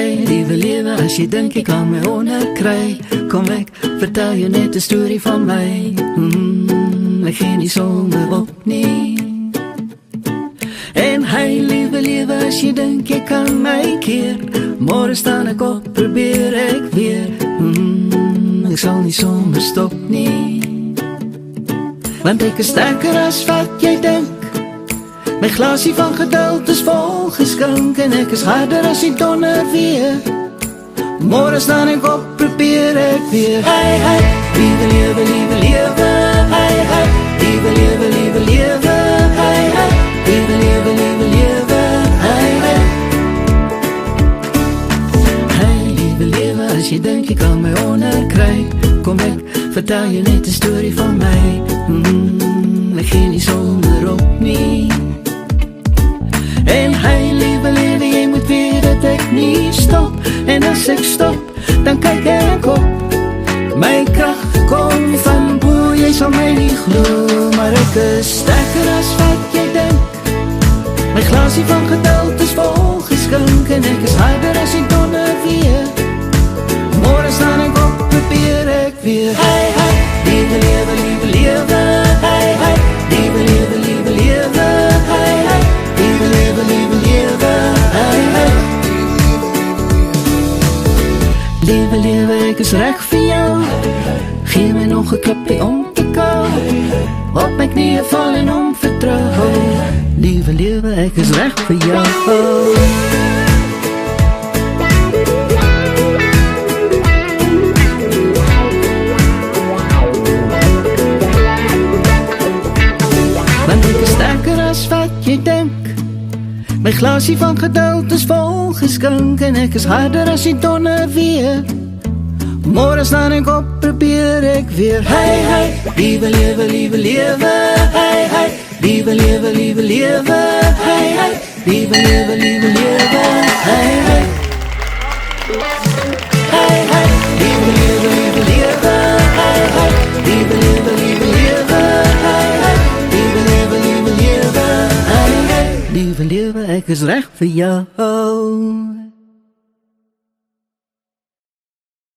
Hey, liewe lewe, as jy dink jy kan my onderkry, kom ek vertel jou net 'n storie van my. Ek gee nie sommer op nie. En hey, liewe lewe, as jy dink jy kan my keer, môre staan ek op, probeer ek weer. Ek sal nie sommer stop nie, want ek is sterker as wat jy dink. My glasie van geduld is vol geskink, en ek is harder as die donder weer. Môre staan ek op, probeer ek weer. Hey, hey, liewe lewe, liewe lewe. Hey, hey, liewe lewe, liewe lewe. Hey, hey, liewe lewe, liewe lewe. Hey, hey. Hey, liewe lewe, as jy dink jy kan my onderkry, kom ek vertel jou net 'n storie van my. Ek gee nie sommer op nie. En hey, liewe lewe, jy moet weet dat ek nie stop. En as ek stop, dan kyk ek op. My krag kom van bo, jy sal my nie glo, maar ek is sterker as wat jy dink. My glasie van geduld is vol geskink, en ek is harder as die donder weer. Môre staan ek op, probeer ek weer. Hey, hey, liewe lewe, liewe lewe. Hey, hey, liewe lewe, liewe lewe. Hey, hey, liewe lewe, liewe lewe. Hey, hey. Liewe lewe, ek is reg vir jou. Gee my nog 'n klipie om te kou. Op my knieë val en om vertrou. Liewe lewe, ek is reg vir jou. Want ek is sterker as wat jy dink. My glasie van geduld is vol geskink, en ek is harder as die donder weer. Môre staan ek op, probeer ek weer. Hey, hey, liewe lewe, liewe lewe. Hey, hey, liewe lewe, liewe lewe. Hey, hey, liewe lewe, liewe lewe. Hey, hey. Hey, hey, liewe lewe, liewe lewe. Hey, hey, liewe lewe, liewe lewe. Hey, hey, liewe lewe, liewe lewe. Hey, hey, liewe lewe, ek is reg vir jou.